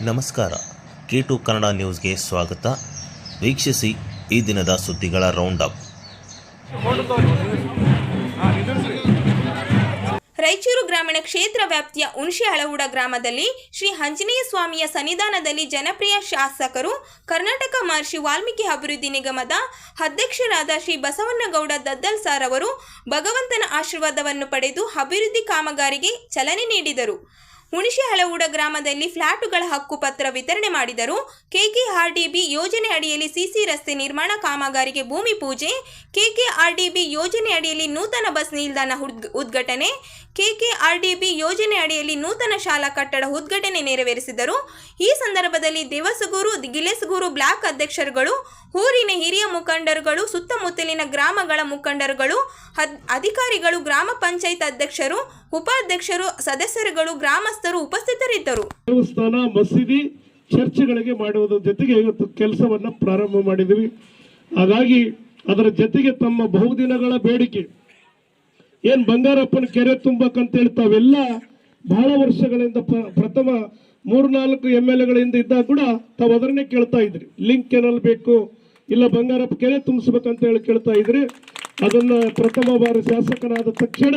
ನಮಸ್ಕಾರ. K2 ಕನ್ನಡ ನ್ಯೂಸ್ಗೆ ಸ್ವಾಗತ. ವೀಕ್ಷಿಸಿ ಈ ದಿನದ ಸುದ್ದಿಗಳ ರೌಂಡ್ ಅಪ್. ರಾಯಚೂರು ಗ್ರಾಮೀಣ ಕ್ಷೇತ್ರ ವ್ಯಾಪ್ತಿಯ ಹುಣಸೆಹಳವುಡ ಗ್ರಾಮದಲ್ಲಿ ಶ್ರೀ ಆಂಜನೇಯ ಸ್ವಾಮಿಯ ಸನ್ನಿಧಾನದಲ್ಲಿ ಜನಪ್ರಿಯ ಶಾಸಕರು, ಕರ್ನಾಟಕ ಮಹರ್ಷಿ ವಾಲ್ಮೀಕಿ ಅಭಿವೃದ್ಧಿ ನಿಗಮದ ಅಧ್ಯಕ್ಷರಾದ ಶ್ರೀ ಬಸವನಗೌಡ ದದ್ದಲ್ ಸರ್ ಅವರು ಭಗವಂತನ ಆಶೀರ್ವಾದವನ್ನು ಪಡೆದು ಅಭಿವೃದ್ಧಿ ಕಾಮಗಾರಿಗೆ ಚಾಲನೆ ನೀಡಿದರು. ಹುಣಸೆಹಳವುಡ ಗ್ರಾಮದಲ್ಲಿ ಫ್ಲಾಟುಗಳ ಹಕ್ಕುಪತ್ರ ವಿತರಣೆ ಮಾಡಿದರು. KKRDB ಯೋಜನೆ ಅಡಿಯಲ್ಲಿ ಸಿಸಿ ರಸ್ತೆ ನಿರ್ಮಾಣ ಕಾಮಗಾರಿಗೆ ಭೂಮಿ ಪೂಜೆ, KKRDB ಯೋಜನೆ ಅಡಿಯಲ್ಲಿ ನೂತನ ಬಸ್ ನಿಲ್ದಾಣ ಉದ್ಘಾಟನೆ, KKRDB ಯೋಜನೆ ಅಡಿಯಲ್ಲಿ ನೂತನ ಶಾಲಾ ಕಟ್ಟಡ ಉದ್ಘಾಟನೆ ನೆರವೇರಿಸಿದರು. ಈ ಸಂದರ್ಭದಲ್ಲಿ ದೇವಸಗೂರು, ಗಿಲೆಸಗೂರು ಬ್ಲಾಕ್ ಅಧ್ಯಕ್ಷರುಗಳು, ಊರಿನ ಹಿರಿಯ ಮುಖಂಡರುಗಳು, ಸುತ್ತಮುತ್ತಲಿನ ಗ್ರಾಮಗಳ ಮುಖಂಡರುಗಳು, ಅಧಿಕಾರಿಗಳು, ಗ್ರಾಮ ಪಂಚಾಯತ್ ಅಧ್ಯಕ್ಷರು, ಉಪಾಧ್ಯಕ್ಷರು, ಸದಸ್ಯರುಗಳು, ಗ್ರಾಮಸ್ಥರು ಉಪಸ್ಥಿತರಿದ್ದರು. ದೇವಸ್ಥಾನ, ಮಸೀದಿ, ಚರ್ಚ್ಗಳಿಗೆ ಮಾಡುವುದರ ಜೊತೆಗೆ ಇವತ್ತು ಕೆಲಸವನ್ನು ಪ್ರಾರಂಭ ಮಾಡಿದ್ವಿ. ಹಾಗಾಗಿ ಅದರ ಜೊತೆಗೆ ತಮ್ಮ ಬಹುದಿನಗಳ ಬೇಡಿಕೆ ಏನ್ ಬಂಗಾರಪ್ಪನ ಕೆರೆ ತುಂಬಕ್ಕಂತೇಳಿ ತಾವೆಲ್ಲ ಬಹಳ ವರ್ಷಗಳಿಂದ ಪ್ರಥಮ 3-4 MLAಗಳಿಂದ ಇದ್ದಾಗ ಕೂಡ ತಾವು ಅದನ್ನೇ ಕೇಳ್ತಾ ಇದ್ರಿ. ಲಿಂಕ್ ಕೆನಲ್ ಬೇಕು, ಇಲ್ಲ ಬಂಗಾರಪ್ಪ ಕೆರೆ ತುಂಬಿಸ್ಬೇಕಂತ ಹೇಳಿ ಕೇಳ್ತಾ ಇದ್ರಿ. ಅದನ್ನ ಪ್ರಥಮ ಬಾರಿ ಶಾಸಕನಾದ ತಕ್ಷಣ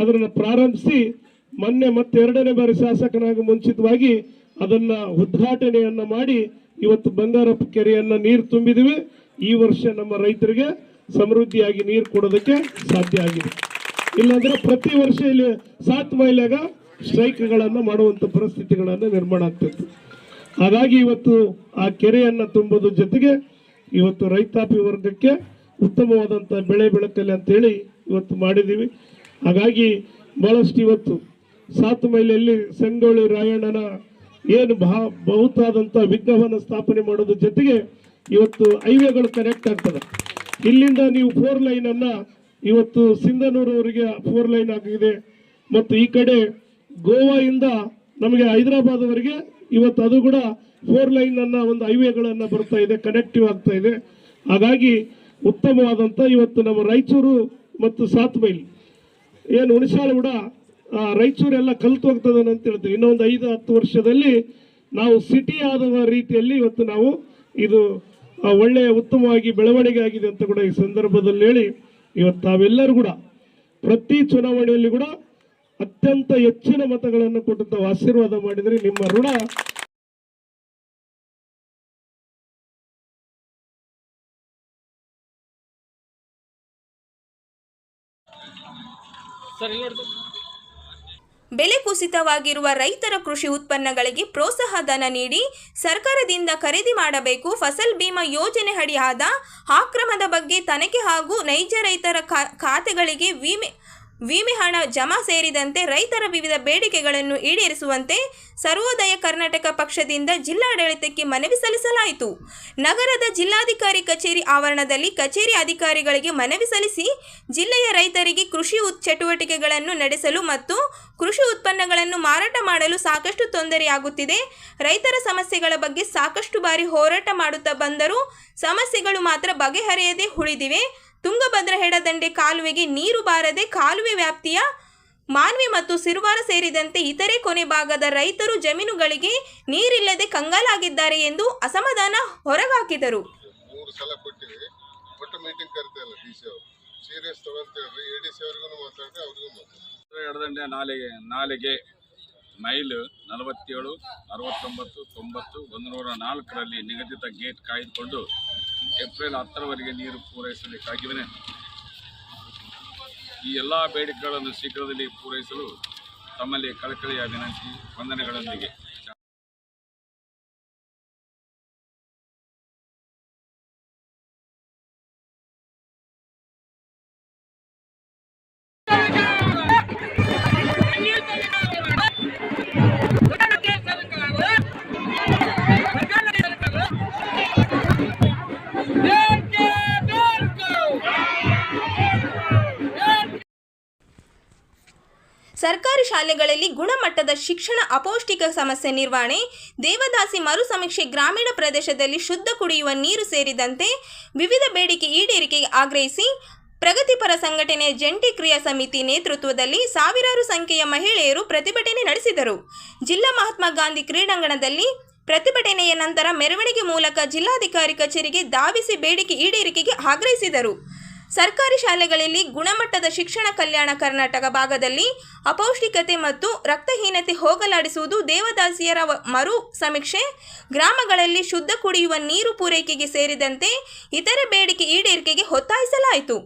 ಅದನ್ನ ಪ್ರಾರಂಭಿಸಿ ಮೊನ್ನೆ ಮತ್ತೆ 2ನೇ ಬಾರಿ ಶಾಸಕನಾಗಿ ಮುಂಚಿತವಾಗಿ ಅದನ್ನ ಉದ್ಘಾಟನೆಯನ್ನ ಮಾಡಿ ಇವತ್ತು ಬಂಗಾರಪ್ಪ ಕೆರೆಯನ್ನ ನೀರು ತುಂಬಿದಿವಿ. ಈ ವರ್ಷ ನಮ್ಮ ರೈತರಿಗೆ ಸಮೃದ್ಧಿಯಾಗಿ ನೀರು ಕೊಡೋದಕ್ಕೆ ಸಾಧ್ಯ ಆಗಿದೆ. ಇಲ್ಲಾಂದ್ರೆ ಪ್ರತಿ ವರ್ಷ ಇಲ್ಲಿ 7 ಮೈಲಾಗ ಸ್ಟ್ರೈಕ್ಗಳನ್ನು ಮಾಡುವಂತ ಪರಿಸ್ಥಿತಿಗಳನ್ನು ನಿರ್ಮಾಣ ಆಗ್ತಿತ್ತು. ಹಾಗಾಗಿ ಇವತ್ತು ಆ ಕೆರೆಯನ್ನ ತುಂಬೋದ್ರ ಜೊತೆಗೆ ಇವತ್ತು ರೈತಾಪಿ ವರ್ಗಕ್ಕೆ ಉತ್ತಮವಾದಂಥ ಬೆಳೆ ಬೆಳಕಲ್ಲಿ ಅಂತೇಳಿ ಇವತ್ತು ಮಾಡಿದ್ದೀವಿ. ಹಾಗಾಗಿ ಬಹಳಷ್ಟು ಇವತ್ತು 7 ಮೈಲಲ್ಲಿ ಸಂಗೊಳ್ಳಿ ರಾಯಣ್ಣನ ಏನು ಬಹುತಾದಂಥ ವಿಗ್ರಹವನ್ನು ಸ್ಥಾಪನೆ ಮಾಡೋದ್ರ ಜೊತೆಗೆ ಇವತ್ತು ಹೈವೇಗಳು ಕನೆಕ್ಟ್ ಆಗ್ತದೆ. ಇಲ್ಲಿಂದ ನೀವು 4 ಲೈನನ್ನ ಇವತ್ತು ಸಿಂಧನೂರವರೆಗೆ 4 ಲೈನ್ ಆಗಿದೆ. ಮತ್ತು ಈ ಕಡೆ ಗೋವಾದಿಂದ ನಮಗೆ ಹೈದರಾಬಾದ್ವರೆಗೆ ಇವತ್ತು ಅದು ಕೂಡ 4 ಲೈನ್ ಅನ್ನ ಒಂದು ಹೈವೇಗಳನ್ನ ಬರ್ತಾ ಇದೆ, ಕನೆಕ್ಟಿವ್ ಆಗ್ತಾ ಇದೆ. ಹಾಗಾಗಿ ಉತ್ತಮವಾದಂಥ ಇವತ್ತು ನಮ್ಮ ರಾಯಚೂರು ಮತ್ತು 7 ಮೈಲ್ ಏನು ಹುಣಸೆಹಳವುಡ ರಾಯಚೂರೆಲ್ಲ ಕಲ್ತು ಹೋಗ್ತದೆ ಅಂತ ಹೇಳ್ತೀವಿ. ಇನ್ನೊಂದು 5-10 ವರ್ಷದಲ್ಲಿ ನಾವು ಸಿಟಿ ಆದ ರೀತಿಯಲ್ಲಿ ಇವತ್ತು ನಾವು ಇದು ಒಳ್ಳೆಯ ಉತ್ತಮವಾಗಿ ಬೆಳವಣಿಗೆ ಆಗಿದೆ ಅಂತ ಕೂಡ ಈ ಸಂದರ್ಭದಲ್ಲಿ ಹೇಳಿ, ಇವತ್ತು ತಾವೆಲ್ಲರೂ ಕೂಡ ಪ್ರತಿ ಚುನಾವಣೆಯಲ್ಲಿ ಕೂಡ ಅತ್ಯಂತ ಹೆಚ್ಚಿನ ಮತಗಳನ್ನು ಕೊಟ್ಟು ತಾವು ಆಶೀರ್ವಾದ ಮಾಡಿದರೆ ನಿಮ್ಮ ಋಣ ಬೆಲೆ ಕುಸಿತವಾಗಿರುವ ರೈತರ ಕೃಷಿ ಉತ್ಪನ್ನಗಳಿಗೆ ಪ್ರೋತ್ಸಾಹ ಧನ ನೀಡಿ ಸರ್ಕಾರದಿಂದ ಖರೀದಿ ಮಾಡಬೇಕು. ಫಸಲ್ ಬಿಮಾ ಯೋಜನೆ ಅಡಿಯಾದ ಅಕ್ರಮದ ಬಗ್ಗೆ ತನಿಖೆ ಹಾಗೂ ನೈಜ ರೈತರ ಖಾತೆಗಳಿಗೆ ವಿಮೆ ಹಣ ಜಮಾ ಸೇರಿದಂತೆ ರೈತರ ವಿವಿಧ ಬೇಡಿಕೆಗಳನ್ನು ಈಡೇರಿಸುವಂತೆ ಸರ್ವೋದಯ ಕರ್ನಾಟಕ ಪಕ್ಷದಿಂದ ಜಿಲ್ಲಾಡಳಿತಕ್ಕೆ ಮನವಿ ಸಲ್ಲಿಸಲಾಯಿತು. ನಗರದ ಜಿಲ್ಲಾಧಿಕಾರಿ ಕಚೇರಿ ಆವರಣದಲ್ಲಿ ಕಚೇರಿ ಅಧಿಕಾರಿಗಳಿಗೆ ಮನವಿ ಸಲ್ಲಿಸಿ ಜಿಲ್ಲೆಯ ರೈತರಿಗೆ ಕೃಷಿ ಚಟುವಟಿಕೆಗಳನ್ನು ನಡೆಸಲು ಮತ್ತು ಕೃಷಿ ಉತ್ಪನ್ನಗಳನ್ನು ಮಾರಾಟ ಮಾಡಲು ಸಾಕಷ್ಟು ತೊಂದರೆಯಾಗುತ್ತಿದೆ. ರೈತರ ಸಮಸ್ಯೆಗಳ ಬಗ್ಗೆ ಸಾಕಷ್ಟು ಬಾರಿ ಹೋರಾಟ ಮಾಡುತ್ತಾ ಬಂದರೂ ಸಮಸ್ಯೆಗಳು ಮಾತ್ರ ಬಗೆಹರಿಯದೆ ಉಳಿದಿವೆ. ತುಂಗಭದ್ರಾ ಎಡದಂಡೆ ಕಾಲುವೆಗೆ ನೀರು ಬಾರದೆ ಕಾಲುವೆ ವ್ಯಾಪ್ತಿಯ ಮಾನ್ವಿ ಮತ್ತು ಸಿರುವಾರ ಸೇರಿದಂತೆ ಇತರೆ ಕೊನೆ ಭಾಗದ ರೈತರು ಜಮೀನುಗಳಿಗೆ ನೀರಿಲ್ಲದೆ ಕಂಗಾಲಾಗಿದ್ದಾರೆ ಎಂದು ಅಸಮಾಧಾನ ಹೊರಹಾಕಿದರು. 3 ಸಲ ಕೊಟ್ಟಿವಿ, ಒಟ್ಟು ಮೀಟಿಂಗ್ ಕರೆತಿಲ್ಲ. DC ಅವರು ಸೀರಿಯಸ್ ತಗೊಂತೇಳ್ರಿ, ADC ಅವರಿಗೂ ಮಾತಾಡ್ರಿ, ಅವ್ರಿಗೂ ಮಾತಾಡ್ರಿ. ಎಡದಂಡೆ ನಾಲೆಗೆ ಮೈಲ್ 47, 69, 90, 104ರಲ್ಲಿ ನಿಗದಿತ ಗೇಟ್ ಕಾಯ್ದುಕೊಂಡು ಏಪ್ರಿಲ್ 10ರವರೆಗೆ ನೀರು ಪೂರೈಸಬೇಕಾಗಿವೆ. ಈ ಎಲ್ಲ ಬೇಡಿಕೆಗಳನ್ನು ಶೀಘ್ರದಲ್ಲಿ ಪೂರೈಸಲು ತಮ್ಮಲ್ಲಿ ಕಳಕಳಿಯ ವಿನಂತಿ, ವಂದನೆಗಳೊಂದಿಗೆ. ಸರ್ಕಾರಿ ಶಾಲೆಗಳಲ್ಲಿ ಗುಣಮಟ್ಟದ ಶಿಕ್ಷಣ, ಅಪೌಷ್ಟಿಕ ಸಮಸ್ಯೆ ನಿರ್ವಹಣೆ, ದೇವದಾಸಿ ಮರು ಸಮೀಕ್ಷೆ, ಗ್ರಾಮೀಣ ಪ್ರದೇಶದಲ್ಲಿ ಶುದ್ಧ ಕುಡಿಯುವ ನೀರು ಸೇರಿದಂತೆ ವಿವಿಧ ಬೇಡಿಕೆ ಈಡೇರಿಕೆಗೆ ಆಗ್ರಹಿಸಿ ಪ್ರಗತಿಪರ ಸಂಘಟನೆಯ ಜಂಟಿ ಕ್ರಿಯಾ ಸಮಿತಿ ನೇತೃತ್ವದಲ್ಲಿ ಸಾವಿರಾರು ಸಂಖ್ಯೆಯ ಮಹಿಳೆಯರು ಪ್ರತಿಭಟನೆ ನಡೆಸಿದರು. ಜಿಲ್ಲಾ ಮಹಾತ್ಮ ಗಾಂಧಿ ಕ್ರೀಡಾಂಗಣದಲ್ಲಿ ಪ್ರತಿಭಟನೆಯ ನಂತರ ಮೆರವಣಿಗೆ ಮೂಲಕ ಜಿಲ್ಲಾಧಿಕಾರಿ ಕಚೇರಿಗೆ ಧಾವಿಸಿ ಬೇಡಿಕೆ ಈಡೇರಿಕೆಗೆ ಆಗ್ರಹಿಸಿದರು. ಸರ್ಕಾರಿ ಶಾಲೆಗಳಲ್ಲಿ ಗುಣಮಟ್ಟದ ಶಿಕ್ಷಣ ಕಲ್ಯಾಣ ಕರ್ನಾಟಕ ಭಾಗದಲ್ಲಿ ಅಪೌಷ್ಟಿಕತೆ ಮತ್ತು ರಕ್ತಹೀನತೆ ಹೋಗಲಾಡಿಸುವುದು, ದೇವದಾಸಿಯರ ಮರು ಸಮೀಕ್ಷೆ, ಗ್ರಾಮಗಳಲ್ಲಿ ಶುದ್ಧ ಕುಡಿಯುವ ನೀರು ಪೂರೈಕೆಗೆ ಸೇರಿದಂತೆ ಇತರೆ ಬೇಡಿಕೆ ಈಡೇರಿಕೆಗೆ ಒತ್ತಾಯಿಸಲಾಯಿತು.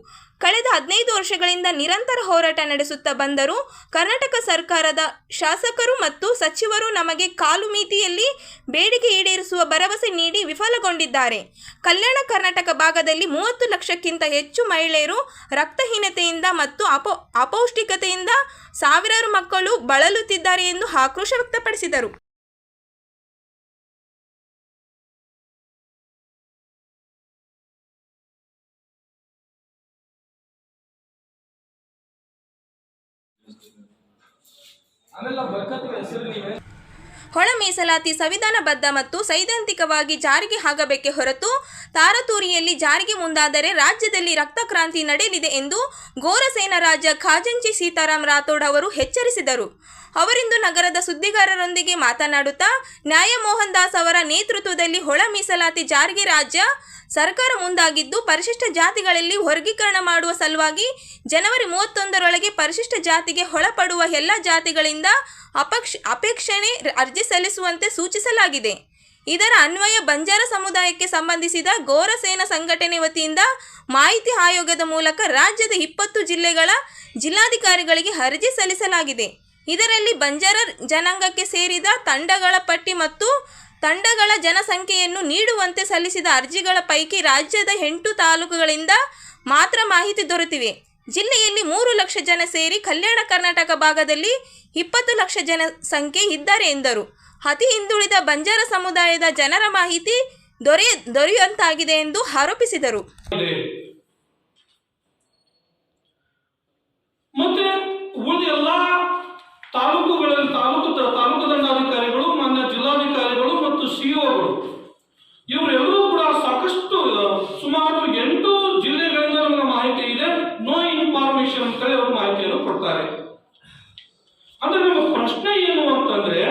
ಕಳೆದ 15 ವರ್ಷಗಳಿಂದ ನಿರಂತರ ಹೋರಾಟ ನಡೆಸುತ್ತಾ ಬಂದರೂ ಕರ್ನಾಟಕ ಸರ್ಕಾರದ ಶಾಸಕರು ಮತ್ತು ಸಚಿವರು ನಮಗೆ ಕಾಲು ಮಿತಿಯಲ್ಲಿ ಬೇಡಿಕೆ ಈಡೇರಿಸುವ ಭರವಸೆ ನೀಡಿ ವಿಫಲಗೊಂಡಿದ್ದಾರೆ. ಕಲ್ಯಾಣ ಕರ್ನಾಟಕ ಭಾಗದಲ್ಲಿ 30 ಲಕ್ಷಕ್ಕಿಂತ ಹೆಚ್ಚು ಮಹಿಳೆಯರು ರಕ್ತಹೀನತೆಯಿಂದ ಮತ್ತು ಅಪೌಷ್ಟಿಕತೆಯಿಂದ ಸಾವಿರಾರು ಮಕ್ಕಳು ಬಳಲುತ್ತಿದ್ದಾರೆ ಎಂದು ಆಕ್ರೋಶ ವ್ಯಕ್ತಪಡಿಸಿದರು. ಒಳ ಮೀಸಲಾತಿ ಸಂವಿಧಾನಬದ್ಧ ಮತ್ತು ಸೈದ್ಧಾಂತಿಕವಾಗಿ ಜಾರಿಗೆ ಆಗಬೇಕೇ ಹೊರತು ತಾರತೂರಿಯಲ್ಲಿ ಜಾರಿಗೆ ಮುಂದಾದರೆ ರಾಜ್ಯದಲ್ಲಿ ರಕ್ತಕ್ರಾಂತಿ ನಡೆಯಲಿದೆ ಎಂದು ಗೋರಸೇನಾ ರಾಜ್ಯ ಖಜಾಂಚಿ ಸೀತಾರಾಮ್ ರಾಥೋಡ್ ಅವರು ಎಚ್ಚರಿಸಿದರು. ಅವರಿಂದು ನಗರದ ಸುದ್ದಿಗಾರರೊಂದಿಗೆ ಮಾತನಾಡುತ್ತಾ, ನ್ಯಾಯ ಮೋಹನ್ ದಾಸ್ ಅವರ ನೇತೃತ್ವದಲ್ಲಿ ಒಳ ಮೀಸಲಾತಿ ಜಾರಿಗೆ ರಾಜ್ಯ ಸರ್ಕಾರ ಮುಂದಾಗಿದ್ದು, ಪರಿಶಿಷ್ಟ ಜಾತಿಗಳಲ್ಲಿ ವರ್ಗೀಕರಣ ಮಾಡುವ ಸಲುವಾಗಿ ಜನವರಿ 31ರೊಳಗೆ ಪರಿಶಿಷ್ಟ ಜಾತಿಗೆ ಒಳಪಡುವ ಎಲ್ಲ ಜಾತಿಗಳಿಂದ ಅಪೇಕ್ಷಣೆ ಅರ್ಜಿ ಸಲ್ಲಿಸುವಂತೆ ಸೂಚಿಸಲಾಗಿದೆ. ಇದರ ಅನ್ವಯ ಬಂಜಾರ ಸಮುದಾಯಕ್ಕೆ ಸಂಬಂಧಿಸಿದ ಗೋರಸೇನಾ ಸಂಘಟನೆ ವತಿಯಿಂದ ಮಾಹಿತಿ ಆಯೋಗದ ಮೂಲಕ ರಾಜ್ಯದ 20 ಜಿಲ್ಲೆಗಳ ಜಿಲ್ಲಾಧಿಕಾರಿಗಳಿಗೆ ಅರ್ಜಿ ಸಲ್ಲಿಸಲಾಗಿದೆ. ಇದರಲ್ಲಿ ಬಂಜಾರ ಜನಾಂಗಕ್ಕೆ ಸೇರಿದ ತಂಡಗಳ ಪಟ್ಟಿ ಮತ್ತು ತಂಡಗಳ ಜನಸಂಖ್ಯೆಯನ್ನು ನೀಡುವಂತೆ ಸಲ್ಲಿಸಿದ ಅರ್ಜಿಗಳ ಪೈಕಿ ರಾಜ್ಯದ 8 ತಾಲೂಕುಗಳಿಂದ ಮಾತ್ರ ಮಾಹಿತಿ ದೊರೆತಿವೆ. ಜಿಲ್ಲೆಯಲ್ಲಿ 3 ಲಕ್ಷ ಜನ ಸೇರಿ ಕಲ್ಯಾಣ ಕರ್ನಾಟಕ ಭಾಗದಲ್ಲಿ 20 ಲಕ್ಷ ಜನಸಂಖ್ಯೆ ಇದ್ದಾರೆ ಎಂದರು. ಅತಿ ಹಿಂದುಳಿದ ಬಂಜಾರ ಸಮುದಾಯದ ಜನರ ಮಾಹಿತಿ ದೊರೆಯುವಂತಾಗಿದೆ ಎಂದು ಆರೋಪಿಸಿದರು. ಮತ್ತೆ ಉಳಿದ ಎಲ್ಲ ತಾಲೂಕುಗಳಲ್ಲಿ ತಾಲೂಕು ದಂಡಾಧಿಕಾರಿಗಳು, ಮಾನ್ಯ ಜಿಲ್ಲಾಧಿಕಾರಿಗಳು ಮತ್ತು ಸಿಇಒಗಳು ಇವರೆಲ್ಲರೂ ಕೂಡ ಸಾಕಷ್ಟು ಸುಮಾರು 8 ಜಿಲ್ಲೆಗಳಿಂದ ನಮಗೆ ಮಾಹಿತಿ ಇದೆ. ನೋ ಇನ್ಫಾರ್ಮೇಶನ್ ಅಂತ ಹೇಳಿ ಅವರು ಮಾಹಿತಿಯನ್ನು ಕೊಡ್ತಾರೆ. ಅಂದ್ರೆ ನಮ್ಮ ಪ್ರಶ್ನೆ ಏನು ಅಂತಂದ್ರೆ,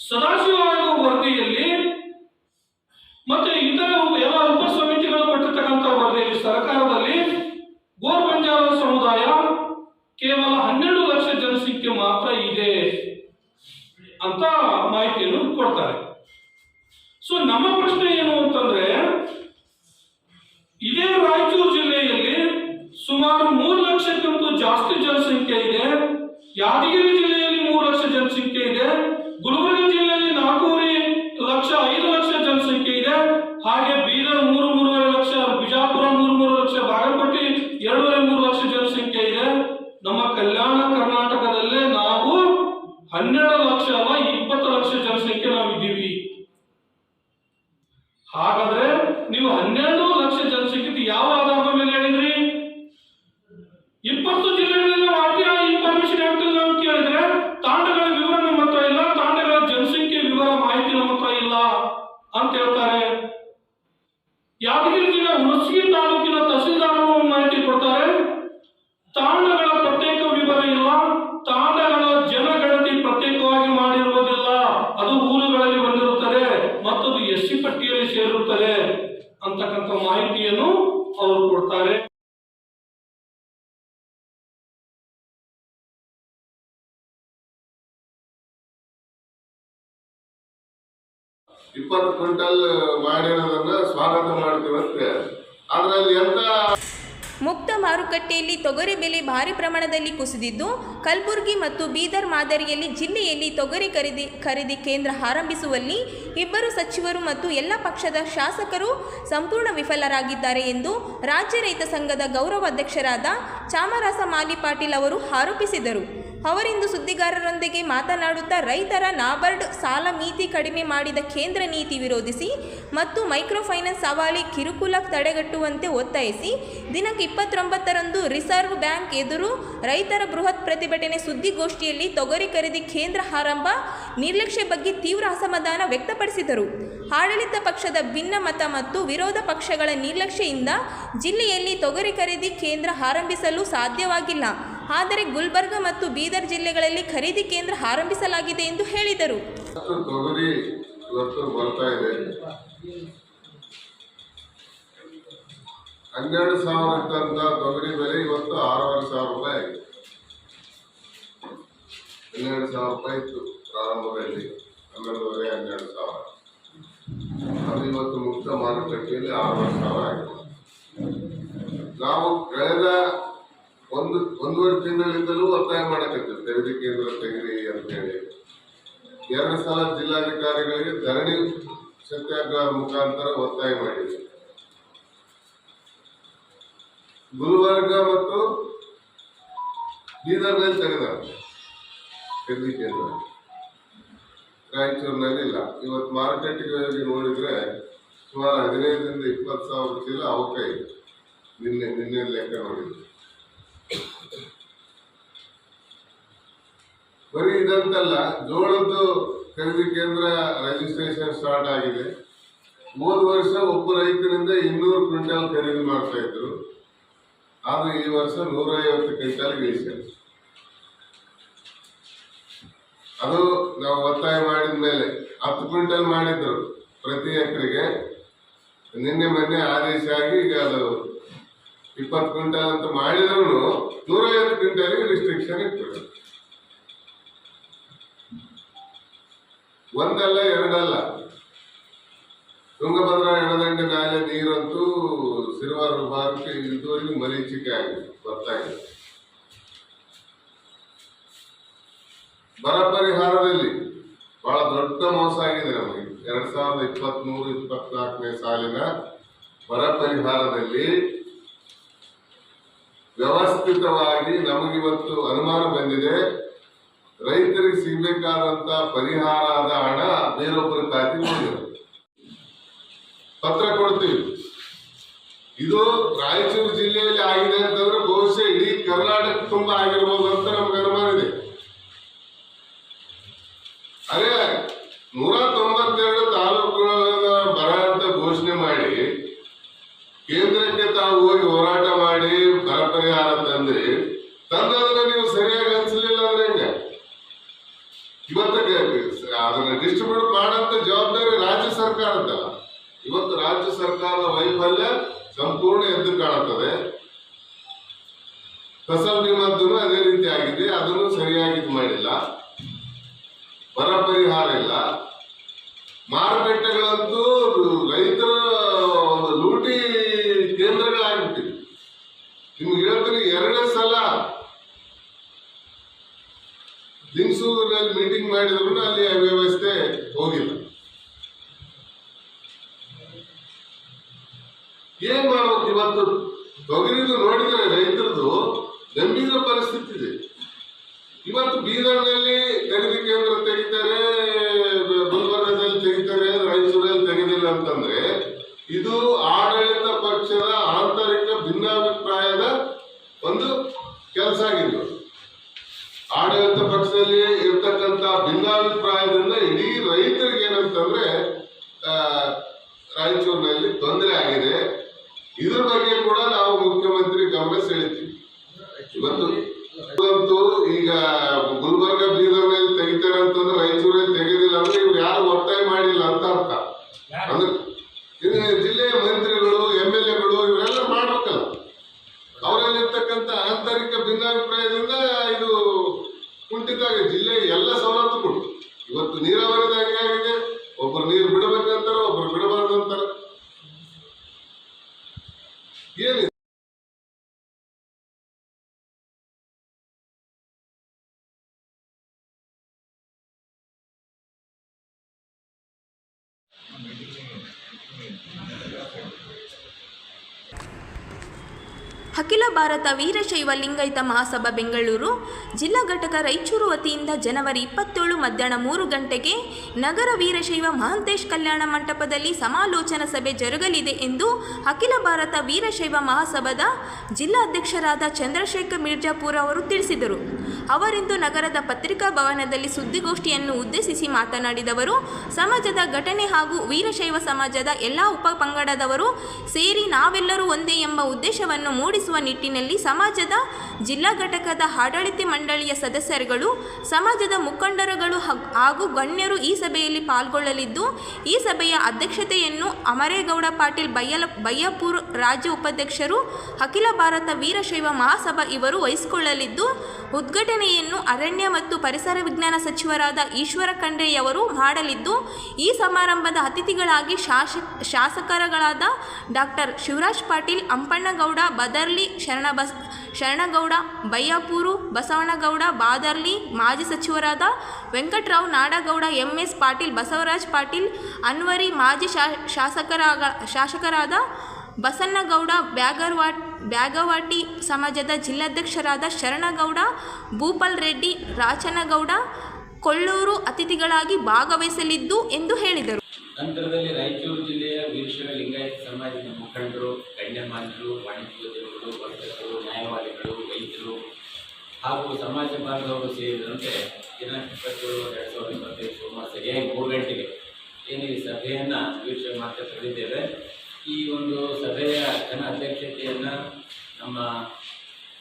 ಸದಾಶಿವ ಆಯೋಗ ವರದಿಯಲ್ಲಿ ಮತ್ತೆ ಇತರ ಎಲ್ಲ ಉಪ ಸಮಿತಿಗಳು ಕೊಟ್ಟಿರ್ತಕ್ಕಂಥ ವರದಿಯಲ್ಲಿ ಸರ್ಕಾರದಲ್ಲಿ ಗೋರ್ ಬಂಜಾರ ಸಮುದಾಯ ಕೇವಲ 12 ಲಕ್ಷ ಜನಸಂಖ್ಯೆ ಮಾತ್ರ ಇದೆ ಅಂತ ಮಾಹಿತಿಯನ್ನು ಕೊಡ್ತಾರೆ. ಸೊ ನಮ್ಮ ಪ್ರಶ್ನೆ ಏನು ಅಂತಂದ್ರೆ, ಇದೇ ರಾಯಚೂರು ಜಿಲ್ಲೆಯಲ್ಲಿ ಸುಮಾರು 3 ಲಕ್ಷಕ್ಕಿಂತ ಜಾಸ್ತಿ ಜನಸಂಖ್ಯೆ ಇದೆ. ಯಾದಗಿರಿ ಜಿಲ್ಲೆಯಲ್ಲಿ 3 ಲಕ್ಷ ಜನಸಂಖ್ಯೆ ಇದೆ. ಗುಲ್ಬರ್ಗ ಜಿಲ್ಲೆಯಲ್ಲಿ 4.5 ಲಕ್ಷ ಜನಸಂಖ್ಯೆ ಇದೆ. ಹಾಗೆ ಬೀದರ್ 3.5 ಲಕ್ಷ, ಬಿಜಾಪುರ 3.5 ಲಕ್ಷ, ಬಾಗಲಕೋಟೆ 2.5 ಲಕ್ಷ ಜನಸಂಖ್ಯೆ ಇದೆ. ನಮ್ಮ ಕಲ್ಯಾಣ ಕರ್ನಾಟಕದಲ್ಲೇ ನಾವು 12 ಲಕ್ಷ ಅಲ್ಲ 20 ಲಕ್ಷ ಜನಸಂಖ್ಯೆ ನಾವು ಇದ್ದೀವಿ. ಹಾಗಾದ್ರೆ ನೀವು 12 ಲಕ್ಷ ಜನಸಂಖ್ಯೆ ಯಾವ ಆಧಾರದ ಮೇಲೆ ಹೇಳಿದ್ರಿ? 20 ಜಿಲ್ಲೆಗಳಲ್ಲಿ ಇನ್ಫಾರ್ಮೇಶನ್ ಆಗ್ತಿಲ್ಲ ಅಂತ ಕೇಳಿದ್ರೆ ತಾಂಡಗಳ ವಿವರ ನಮ್ಮ ಹತ್ರ ಇಲ್ಲ, ತಾಂಡಗಳ ಜನಸಂಖ್ಯೆ ವಿವರ ಮಾಹಿತಿ ನಮ್ಮ ಹತ್ರ ಇಲ್ಲ ಅಂತ ಹೇಳ್ತಾರೆ. ಯಾದಗಿರಿ ಜಿಲ್ಲೆ ಹುಣಸಗಿ ತಾಲೂಕಿನ ತಹಸೀಲ್ದಾರರು ಮಾಹಿತಿ ಕೊಡ್ತಾರೆ, ತಾಂಡಗಳ ಪ್ರತ್ಯೇಕ ವಿವರ ಇಲ್ಲ, ತಾಂಡಗಳ ಜನಗಣತಿ ಪ್ರತ್ಯೇಕವಾಗಿ ಮಾಡಿರುವುದಿಲ್ಲ, ಅದು ಊರುಗಳಲ್ಲಿ ಬಂದಿರುತ್ತದೆ ಮತ್ತು ಅದು ಎಸ್ಸಿ ಪಟ್ಟಿಯಲ್ಲಿ ಸೇರಿರುತ್ತದೆ ಅಂತಕ್ಕಂಥ ಮಾಹಿತಿಯನ್ನು ಅವರು ಕೊಡ್ತಾರೆ. ಇಪ್ಪತ್ತು ಕ್ವಿಂಟಲ್ ಮಾಡಿರೋದನ್ನ ಸ್ವಾಗತ ಮಾಡ್ತೀವಂತೆ. ಅದರಲ್ಲಿ ಎಂತ ಮುಕ್ತ ಮಾರುಕಟ್ಟೆಯಲ್ಲಿ ತೊಗರಿ ಬೆಲೆ ಭಾರಿ ಪ್ರಮಾಣದಲ್ಲಿ ಕುಸಿದಿದ್ದು, ಕಲಬುರಗಿ ಮತ್ತು ಬೀದರ್ ಮಾದರಿಯಲ್ಲಿ ಜಿಲ್ಲೆಯಲ್ಲಿ ತೊಗರಿ ಖರೀದಿ ಕೇಂದ್ರ ಆರಂಭಿಸುವಲ್ಲಿ ಇಬ್ಬರು ಸಚಿವರು ಮತ್ತು ಎಲ್ಲ ಪಕ್ಷದ ಶಾಸಕರು ಸಂಪೂರ್ಣ ವಿಫಲರಾಗಿದ್ದಾರೆ ಎಂದು ರಾಜ್ಯ ರೈತ ಸಂಘದ ಗೌರವ ಅಧ್ಯಕ್ಷರಾದ ಚಾಮರಾಸ ಮಾಲಿ ಪಾಟೀಲ್ ಅವರು ಆರೋಪಿಸಿದರು. ಅವರಿಂದು ಸುದ್ದಿಗಾರರೊಂದಿಗೆ ಮಾತನಾಡುತ್ತಾ, ರೈತರ ನಾಬಾರ್ಡ್ ಸಾಲ ಮಿತಿ ಕಡಿಮೆ ಮಾಡಿದ ಕೇಂದ್ರ ನೀತಿ ವಿರೋಧಿಸಿ ಮತ್ತು ಮೈಕ್ರೋ ಫೈನಾನ್ಸ್ ಹವಾಲಿ ಕಿರುಕುಳ ತಡೆಗಟ್ಟುವಂತೆ ಒತ್ತಾಯಿಸಿ ದಿನಾಂಕ 29ರಂದು ರಿಸರ್ವ್ ಬ್ಯಾಂಕ್ ಎದುರು ರೈತರ ಬೃಹತ್ ಪ್ರತಿಭಟನೆ ಸುದ್ದಿಗೋಷ್ಠಿಯಲ್ಲಿ ತೊಗರಿ ಖರೀದಿ ಕೇಂದ್ರ ಆರಂಭ ನಿರ್ಲಕ್ಷ್ಯ ಬಗ್ಗೆ ತೀವ್ರ ಅಸಮಾಧಾನ ವ್ಯಕ್ತಪಡಿಸಿದರು. ಆಡಳಿತ ಪಕ್ಷದ ಭಿನ್ನ ಮತ ಮತ್ತು ವಿರೋಧ ಪಕ್ಷಗಳ ನಿರ್ಲಕ್ಷ್ಯದಿಂದ ಜಿಲ್ಲೆಯಲ್ಲಿ ತೊಗರಿ ಖರೀದಿ ಕೇಂದ್ರ ಆರಂಭಿಸಲು ಸಾಧ್ಯವಾಗಿಲ್ಲ. ಆದರೆ ಗುಲ್ಬರ್ಗ ಮತ್ತು ಬೀದರ್ ಜಿಲ್ಲೆಗಳಲ್ಲಿ ಖರೀದಿ ಕೇಂದ್ರ ಆರಂಭಿಸಲಾಗಿದೆ ಎಂದು ಹೇಳಿದರು. ತೊಗರಿ ಇವತ್ತು ಬರ್ತಾ ಇದೆ. 12,000 ಇದ್ದಂತ ತೊಗರಿ ಬೆಲೆ ಇವತ್ತು 6,500 ರೂಪಾಯಿ ಆಗಿದೆ. 12,000 ರೂಪಾಯಿ ಇತ್ತು ಪ್ರಾರಂಭದಲ್ಲಿ, 11,500 ಅದು ಇವತ್ತು ಮುಕ್ತ ಮಾರುಕಟ್ಟೆಯಲ್ಲಿ 6,500 ಆಗಿದೆ. ನಾವು ಕಳೆದ ಒಂದೂವರೆ ತಿಂಗಳಿಂದಲೂ ಒತ್ತಾಯ ಮಾಡಕತ್ತೀವಿ ಖರೀದಿ ಕೇಂದ್ರ ತೆಗಿರಿ ಅಂತ ಹೇಳಿ. 2 ಸಲ ಜಿಲ್ಲಾಧಿಕಾರಿಗಳಿಗೆ ಧರಣಿ ಸತ್ಯಾಗ್ರಹದ ಮುಖಾಂತರ ಒತ್ತಾಯ ಮಾಡಿದ್ವಿ. ಗುಲ್ಬರ್ಗ ಮತ್ತು ಬೀದರ್ನಲ್ಲಿ ತೆಗೆದಾರೆ ಖರೀದಿ ಕೇಂದ್ರ, ರಾಯಚೂರಿನಲ್ಲಿ ಇಲ್ಲ. ಇವತ್ತು ಮಾರುಕಟ್ಟೆಗೆ ಹೋಗಿ ನೋಡಿದ್ರೆ ಸುಮಾರು 15,000 ರಿಂದ 20,000 ಚೀಲ ಅವಕ ಇದೆ. ನಿನ್ನೆ ಲೆಕ್ಕ ನೋಡಿದ್ವಿ. ಬರೀ ಇದಂತಲ್ಲ, ಜೋಳದ್ದು ಖರೀದಿ ಕೇಂದ್ರ ರಿಜಿಸ್ಟ್ರೇಷನ್ ಸ್ಟಾರ್ಟ್ ಆಗಿದೆ. ಹೋದ ವರ್ಷ ಒಬ್ಬ ರೈತರಿಂದ 200 ಕ್ವಿಂಟಲ್ ಖರೀದಿ ಮಾಡ್ತಾ ಇದ್ರು, ಆದ್ರೆ ಈ ವರ್ಷ 150 ಕ್ವಿಂಟಲ್ ಇಳಿಸ್ಯಾರ. ಅದು ನಾವು ಒತ್ತಾಯ ಮಾಡಿದ ಮೇಲೆ 10 ಕ್ವಿಂಟಲ್ ಮಾಡಿದ್ರು ಪ್ರತಿ ಎಕರೆಗೆ. ನಿನ್ನೆ ಮೊನ್ನೆ ಆದೇಶ ಆಗಿ ಈಗ ಅದು 20 ಕ್ವಿಂಟಲ್ ಅಂತ ಮಾಡಿದ್ರು 150 ಕ್ವಿಂಟಲ್ಗೆ ರಿಸ್ಟ್ರಿಕ್ಷನ್ ಇಟ್ಬಿಟ್ಟು, ಒಂದಲ್ಲ ಎರಡಲ್ಲ. ತುಂಗಭದ್ರಾ ಎಡದಂಡೆ ನಾಲೆ ನೀರಂತೂ ಸಿರುವಾರ ಭಾಗಕ್ಕೆ ಇದುವರೆಗೂ ಮರೀಚಿಕೆ ಆಗಿದೆ, ಗೊತ್ತಾಗಿದೆ. ಬರ ಪರಿಹಾರದಲ್ಲಿ ಬಹಳ ದೊಡ್ಡ ಮೋಸ ಆಗಿದೆ ನಮಗೆ. 2023-24ನೇ ಸಾಲಿನ ಬರ ಪರಿಹಾರದಲ್ಲಿ ವ್ಯವಸ್ಥಿತವಾಗಿ ನಮಗಿವತ್ತು ಅನುಮಾನ ಬಂದಿದೆ, ರೈತರಿಗೆ ಸಿಗ್ಬೇಕಾದಂತ ಪರಿಹಾರದ ಹಣ ಬೇರೊಬ್ಬರ ಖಾತೆಗೆ ಹೋಗಿದೆ. ಪತ್ರ ಕೊಡ್ತೀವಿ. ಇದು ರಾಯಚೂರು ಜಿಲ್ಲೆಯಲ್ಲಿ ಆಗಿದೆ ಅಂತಂದ್ರೆ ಬಹುಶಃ ಇಡೀ ಕರ್ನಾಟಕ ತುಂಬಾ ಆಗಿರ್ಬೋದು ಅಂತ ನಮ್ಗೆ ಅನುಮಾನ ಇದೆ. ಅದೇ 192 ತಾಲೂಕುಗಳನ್ನ ಬರ ಅಂತ ಘೋಷಣೆ ಮಾಡಿ ಕೇಂದ್ರಕ್ಕೆ ತಾವು ಹೋಗಿ ಹೋರಾಟ ಮಾಡಿ ಬರ ಪರಿಹಾರ ತಂದದನ್ನ ನೀವು ಸರಿಯಾಗಿ ಅನ್ಸಲಿಲ್ಲ ಅಂದ್ರೆ ಹೆಂಗ? ಇವತ್ತಿಗೆ ಅದನ್ನ ಡಿಸ್ಟ್ರಿಬ್ಯೂಟ್ ಮಾಡಂತ ಜವಾಬ್ದಾರಿ ರಾಜ್ಯ ಸರ್ಕಾರದ್ದಲ್ಲ. ಇವತ್ತು ರಾಜ್ಯ ಸರ್ಕಾರದ ವೈಫಲ್ಯ ಸಂಪೂರ್ಣ ಎದ್ದು ಕಾಣುತ್ತದೆ. ಫಸಲ್ ಬಿಮಾದ್ದು ಅದೇ ರೀತಿ ಆಗಿದೆ, ಅದನ್ನು ಸರಿಯಾಗಿ ಮಾಡಿಲ್ಲ. ಬರ ಪರಿಹಾರ ಇಲ್ಲ. ಮಾರುಕಟ್ಟೆಗಳಂತೂ ರೈತರ ಒಂದು ಲೂಟಿ ಕೇಂದ್ರಗಳಾಗ್ಬಿಟ್ಟಿದೆ. ನಿಮ್ಗೆ ಹೇಳ್ತೀನಿ, 2 ಸಲ ಲಿಂಗಸೂರಿನಲ್ಲಿ ಮೀಟಿಂಗ್ ಮಾಡಿದ್ರು ಅಲ್ಲಿ ಅವ್ಯವಸ್ಥೆ ಹೋಗಿಲ್ಲ. ಏನ್ ಮಾಡ್ಬೇಕು? ಇವತ್ತು ತೊಗರಿದು ನೋಡಿದ್ರೆ ರೈತರದು ಗಂಭೀರ ಪರಿಸ್ಥಿತಿ ಇದೆ. ಇವತ್ತು ಬೀದರ್ನಲ್ಲಿ ಖರೀದಿ ಕೇಂದ್ರ ತೆಗಿತಾರೆ, ಗುಲ್ಬರ್ಗದಲ್ಲಿ ತೆಗಿತಾರೆ, ರಾಯಚೂರಲ್ಲಿ ತೆಗೆದಿಲ್ಲ ಅಂತಂದ್ರೆ ಇದು ಆಡಳಿತ ಪಕ್ಷದ ಆಂತರಿಕ ಭಿನ್ನಾಭಿಪ್ರಾಯದ ಒಂದು ಕೆಲಸ ಆಗಿದೆ. ಆಡಳಿತ ಪಕ್ಷದಲ್ಲಿ ಇರ್ತಕ್ಕಂಥ ಭಿನ್ನಾಭಿಪ್ರಾಯದಿಂದ ಇಡೀ ರೈತರಿಗೆ ಏನಂತಂದ್ರೆ ರಾಯಚೂರಿನಲ್ಲಿ ತೊಂದರೆ ಆಗಿದೆ. ಇದ್ರ ಬಗ್ಗೆ ಕೂಡ ನಾವು ಮುಖ್ಯಮಂತ್ರಿ ಗಮನ ಸೆಳಿತೀವಿ. ಇವತ್ತು ಈಗ ಗುಲ್ಬರ್ಗ ಬೀದರ್ನಲ್ಲಿ ತೆಗಿತಾರೆ ಅಂತಂದ್ರೆ ರಾಯಚೂರಲ್ಲಿ ತೆಗೆದಿಲ್ಲ ಅಂದ್ರೆ ಇವ್ರು ಯಾರು ಒತ್ತಾಯ ಮಾಡಿಲ್ಲ ಅಂತ ಅರ್ಥ. ಅಂದ್ರೆ ಜಿಲ್ಲೆಯ ಮಂತ್ರಿಗಳು, MLAಗಳು ಇವರೆಲ್ಲ ಮಾಡ್ಬೇಕಲ್ಲ. ಅವರಲ್ಲಿರ್ತಕ್ಕಂಥ ಆಂತರಿಕ ಭಿನ್ನಾಭಿಪ್ರಾಯದಿಂದ ಇದು ಕುಂಠಿತ ಆಗಿದೆ. ಜಿಲ್ಲೆ ಎಲ್ಲ ಸವಲತ್ತು ಕೊಡು. ಇವತ್ತು ನೀರಾವರಿದಾಗೆ ಆಗಿದೆ. ಒಬ್ರು ನೀರು ಬಿಡಬೇಕಂತಾರ, ಒಬ್ರು ಬಿಡಬಾರ್ದು ಅಂತಾರ. ಏನಿದೆ? ಅಖಿಲ ಭಾರತ ವೀರಶೈವ ಲಿಂಗಾಯತ ಮಹಾಸಭಾ ಬೆಂಗಳೂರು ಜಿಲ್ಲಾ ಘಟಕ ರಾಯಚೂರು ವತಿಯಿಂದ ಜನವರಿ 27 ಮಧ್ಯಾಹ್ನ 3 ಗಂಟೆಗೆ ನಗರ ವೀರಶೈವ ಮಹಾಂತೇಶ್ ಕಲ್ಯಾಣ ಮಂಟಪದಲ್ಲಿ ಸಮಾಲೋಚನಾ ಸಭೆ ಜರುಗಲಿದೆ ಎಂದು ಅಖಿಲ ಭಾರತ ವೀರಶೈವ ಮಹಾಸಭಾದ ಜಿಲ್ಲಾಧ್ಯಕ್ಷರಾದ ಚಂದ್ರಶೇಖರ್ ಮಿರ್ಜಾಪುರ ಅವರು ತಿಳಿಸಿದರು. ಅವರಿಂದು ನಗರದ ಪತ್ರಿಕಾ ಭವನದಲ್ಲಿ ಸುದ್ದಿಗೋಷ್ಠಿಯನ್ನು ಉದ್ದೇಶಿಸಿ ಮಾತನಾಡಿದವರು, ಸಮಾಜದ ಘಟನೆ ಹಾಗೂ ವೀರಶೈವ ಸಮಾಜದ ಎಲ್ಲ ಉಪ ಪಂಗಡದವರು ಸೇರಿ ನಾವೆಲ್ಲರೂ ಒಂದೇ ಎಂಬ ಉದ್ದೇಶವನ್ನು ಮೂಡಿಸಿ ರೂಪಿಸುವ ನಿಟ್ಟಿನಲ್ಲಿ ಸಮಾಜದ ಜಿಲ್ಲಾ ಘಟಕದ ಆಡಳಿತ ಮಂಡಳಿಯ ಸದಸ್ಯರುಗಳು, ಸಮಾಜದ ಮುಖಂಡರುಗಳು ಹಾಗೂ ಗಣ್ಯರು ಈ ಸಭೆಯಲ್ಲಿ ಪಾಲ್ಗೊಳ್ಳಲಿದ್ದು, ಈ ಸಭೆಯ ಅಧ್ಯಕ್ಷತೆಯನ್ನು ಅಮರೇಗೌಡ ಪಾಟೀಲ್ ಬಯ್ಯಾಪುರ ರಾಜ್ಯ ಉಪಾಧ್ಯಕ್ಷರು, ಅಖಿಲ ಭಾರತ ವೀರಶೈವ ಮಹಾಸಭಾ ಇವರು ವಹಿಸಿಕೊಳ್ಳಲಿದ್ದು, ಉದ್ಘಾಟನೆಯನ್ನು ಅರಣ್ಯ ಮತ್ತು ಪರಿಸರ ವಿಜ್ಞಾನ ಸಚಿವರಾದ ಈಶ್ವರ ಖಂಡ್ರೆಯವರು ಮಾಡಲಿದ್ದು, ಈ ಸಮಾರಂಭದ ಅತಿಥಿಗಳಾಗಿ ಶಾಸಕರುಗಳಾದ ಡಾಕ್ಟರ್ ಶಿವರಾಜ್ ಪಾಟೀಲ್, ಅಂಪಣ್ಣಗೌಡ ಬದರ್ಲಿ, ಶರಣಗೌಡ ಬಯ್ಯಾಪುರ, ಬಸವನಗೌಡ ಬಾದರ್ಲಿ, ಮಾಜಿ ಸಚಿವರಾದ ವೆಂಕಟರಾವ್ ನಾಡಗೌಡ, MS ಪಾಟೀಲ್, ಬಸವರಾಜ್ ಪಾಟೀಲ್ ಅನ್ವರಿ, ಮಾಜಿ ಶಾಸಕರಾದ ಬಸನ್ನಗೌಡ ಬ್ಯಾಗವಾಟಿ, ಸಮಾಜದ ಜಿಲ್ಲಾಧ್ಯಕ್ಷರಾದ ಶರಣಗೌಡ, ಭೂಪಾಲ್ ರೆಡ್ಡಿ, ರಾಚನಗೌಡ ಕೊಳ್ಳೂರು ಅತಿಥಿಗಳಾಗಿ ಭಾಗವಹಿಸಲಿದ್ದು ಎಂದು ಹೇಳಿದರು. ನಂತರದಲ್ಲಿ ರಾಯಚೂರು ಜಿಲ್ಲೆಯ ವೀರಶೈವ ಲಿಂಗಾಯತ ಸಮಾಜದ ಮುಖಂಡರು, ಗಣ್ಯಮಾನ್ಯರು, ವಾಣಿಜ್ಯೋದ್ಯಮಿಗಳು, ವರ್ತಕರು, ನ್ಯಾಯವಾದಿಗಳು, ವೈದ್ಯರು ಹಾಗೂ ಸಮಾಜ ಬಾಂಧವರು ಸೇರಿದಂತೆ ದಿನಾಂಕ 27/2025 ಸೋಮವಾರ ಸರಿಯಾಗಿ 3 ಗಂಟೆಗೆ ಏನು ಈ ಸಭೆಯನ್ನು ವೀರಶೈವ ಮಾತ್ರ ಕರೆದಿದ್ದೇವೆ. ಈ ಒಂದು ಸಭೆಯ ಜನ ಅಧ್ಯಕ್ಷತೆಯನ್ನು ನಮ್ಮ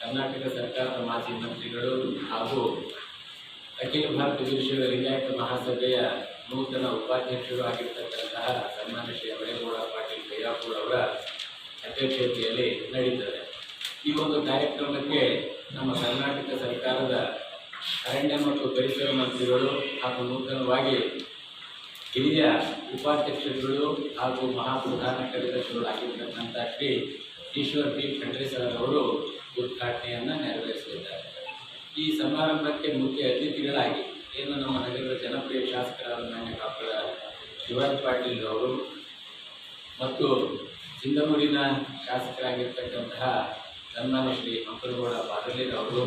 ಕರ್ನಾಟಕ ಸರ್ಕಾರದ ಮಾಜಿ ಮಂತ್ರಿಗಳು ಹಾಗೂ ಅಖಿಲ ಭಾರತ ವೀರಶೈವ ಲಿಂಗಾಯತ ಮಹಾಸಭೆಯ ನೂತನ ಉಪಾಧ್ಯಕ್ಷರು ಆಗಿರ್ತಕ್ಕಂತಹ ಸನ್ಮಾನ್ಯ ಶ್ರೀ ಅಮರೇಗೌಡ ಪಾಟೀಲ್ ಬಯ್ಯಾಪುರ ಅವರ ಅಧ್ಯಕ್ಷತೆಯಲ್ಲಿ ನಡೀತದೆ. ಈ ಒಂದು ಕಾರ್ಯಕ್ರಮಕ್ಕೆ ನಮ್ಮ ಕರ್ನಾಟಕ ಸರ್ಕಾರದ ಅರಣ್ಯ ಮತ್ತು ಪರಿಸರ ಮಂತ್ರಿಗಳು ಹಾಗೂ ನೂತನವಾಗಿ ಹಿರಿಯ ಉಪಾಧ್ಯಕ್ಷರುಗಳು ಹಾಗೂ ಮಹಾಪ್ರಧಾನ ಕಾರ್ಯದರ್ಶಿಗಳು ಆಗಿರ್ತಕ್ಕಂಥ ಶ್ರೀ ಈಶ್ವರ್ ಪಿ ಖಂಡ್ರೆ ಸರ್ ಅವರು ಉದ್ಘಾಟನೆಯನ್ನು ನೆರವೇರಿಸಲಿದ್ದಾರೆ. ಈ ಸಮಾರಂಭಕ್ಕೆ ಮುಖ್ಯ ಅತಿಥಿಗಳಾಗಿ ಏನು ನಮ್ಮ ನಗರದ ಜನಪ್ರಿಯ ಶಾಸಕರಾದ ಮಾನ್ಯ ಡಾಕ್ಟರ್ ಶಿವರಾಜ್ ಪಾಟೀಲ್ ಅವರು ಮತ್ತು ಸಿಂಧನೂರಿನ ಶಾಸಕರಾಗಿರ್ತಕ್ಕಂತಹ ಸನ್ಮಾನ್ಯ ಶ್ರೀ ಅಂಪನಗೌಡ ಬಾದರ್ಲಿ ಅವರು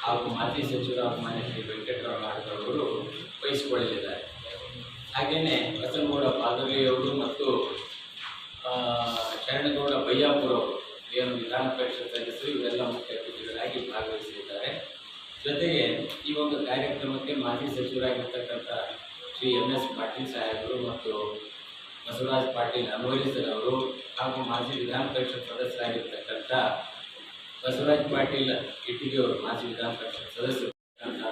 ಹಾಗೂ ಮಾಜಿ ಸಚಿವರಾದ ಮಾನ್ಯ ಶ್ರೀ ವೆಂಕಟರಾವ್ ನಾಡಗೌಡರು ವಹಿಸಿಕೊಳ್ಳಲಿದ್ದಾರೆ. ಹಾಗೆಯೇ ಬಸನಗೌಡ ಬಾದರ್ಲಿಯವರು ಮತ್ತು ಶರಣಗೌಡ ಬಯ್ಯಾಪುರ ಅವರು ಏನು ವಿಧಾನ ಪರಿಷತ್ ಸದಸ್ಯರು ಇವರೆಲ್ಲ ಮುಖ್ಯ ಅತಿಥಿಗಳಾಗಿ ಭಾಗವಹಿಸಲಿದ್ದಾರೆ. ಜೊತೆಗೆ ಈ ಒಂದು ಕಾರ್ಯಕ್ರಮಕ್ಕೆ ಮಾಜಿ ಸಚಿವರಾಗಿರ್ತಕ್ಕಂಥ ಶ್ರೀ MS ಪಾಟೀಲ್ ಸಾಹೇಬರು ಮತ್ತು ಬಸವರಾಜ್ ಪಾಟೀಲ್ ಅನ್ವಯಿಸರ್ ಅವರು ಹಾಗೂ ಮಾಜಿ ವಿಧಾನ ಪರಿಷತ್ ಸದಸ್ಯರಾಗಿರ್ತಕ್ಕಂಥ ಬಸವರಾಜ್ ಪಾಟೀಲ್ ಇಟ್ಟಿಗೆ ಅವರು, ಮಾಜಿ ವಿಧಾನ ಪರಿಷತ್ ಸದಸ್ಯರು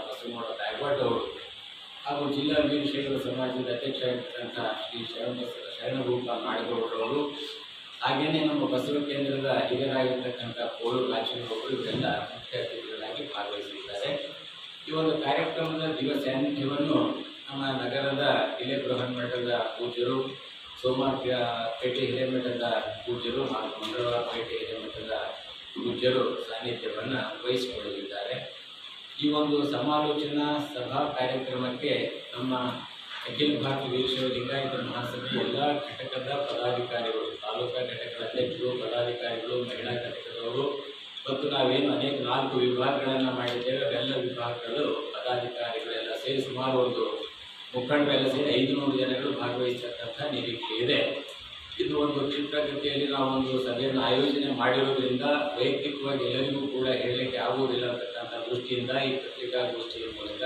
ಬಸವನಗೌಡ ಗಾಯಕವಾಡ್ ಅವರು ಹಾಗೂ ಜಿಲ್ಲಾ ವೀರಶೈವ ಸಮಾಜದ ಅಧ್ಯಕ್ಷ ಆಗಿರ್ತಕ್ಕಂಥ ಶ್ರೀ ಶರಣಭೂಪಾಲ್ ನಾಡಗೌಡರವರು, ಹಾಗೆಯೇ ನಮ್ಮ ಬಸವ ಕೇಂದ್ರದ ಹಿರಿಯರಾಗಿರ್ತಕ್ಕಂಥ ಕೋಳೂರು ರಾಚನಗೌಡರು ಇವರೆಲ್ಲ ಮುಖ್ಯ ಅತಿಥಿಗಳಾಗಿ ಭಾಗವಹಿಸಿದ್ದಾರೆ. ಈ ಒಂದು ಕಾರ್ಯಕ್ರಮದ ದಿವ್ಯ ಸಾನ್ನಿಧ್ಯವನ್ನು ನಮ್ಮ ನಗರದ ಹಿರೇ ಬೃಹನ್ಮಠದ ಪೂಜ್ಯರು, ಸೋಮವಾರಪೇಟೆ ಹಿರೇಮಠದ ಪೂಜ್ಯರು ಹಾಗೂ ಮಂಗಳವಾರಪೇಟೆ ಹಿರೇಮಠದ ಪೂಜ್ಯರು ಸಾನ್ನಿಧ್ಯವನ್ನು ವಹಿಸಿಕೊಳ್ಳಲಿದ್ದಾರೆ. ಈ ಒಂದು ಸಮಾಲೋಚನಾ ಸಭಾ ಕಾರ್ಯಕ್ರಮಕ್ಕೆ ನಮ್ಮ ಅಖಿಲ ಭಾರತ ವೀರಶೈವ ಲಿಂಗಾಯತ ಮಹಾಸಭೆ ಎಲ್ಲ ಘಟಕದ ಪದಾಧಿಕಾರಿಗಳು, ತಾಲೂಕಾ ಘಟಕದ ಅಧ್ಯಕ್ಷರು, ಪದಾಧಿಕಾರಿಗಳು, ಮಹಿಳಾ ಘಟಕದವರು ಮತ್ತು ನಾವೇನು ಅನೇಕ 4 ವಿಭಾಗಗಳನ್ನು ಮಾಡಿದ್ದೇವೆ, ಅವೆಲ್ಲ ವಿಭಾಗಗಳು ಪದಾಧಿಕಾರಿಗಳೆಲ್ಲ ಸೇರಿ ಸುಮಾರು ಒಂದು ಮುಖಂಡರೆಲ್ಲ ಸೇರಿ 500 ಜನಗಳು ಭಾಗವಹಿಸತಕ್ಕಂಥ ನಿರೀಕ್ಷೆ ಇದೆ. ಇದು ಒಂದು ಕ್ಷಿಪ್ರಗತಿಯಲ್ಲಿ ನಾವೊಂದು ಸಭೆಯನ್ನು ಆಯೋಜನೆ ಮಾಡಿರೋದ್ರಿಂದ ವೈಯಕ್ತಿಕವಾಗಿ ಎಲ್ಲರಿಗೂ ಕೂಡ ಹೇಳಲಿಕ್ಕೆ ಆಗುವುದಿಲ್ಲ ಅಂತಕ್ಕಂಥ ದೃಷ್ಟಿಯಿಂದ ಈ ಪತ್ರಿಕಾಗೋಷ್ಠಿಯ ಮೂಲಕ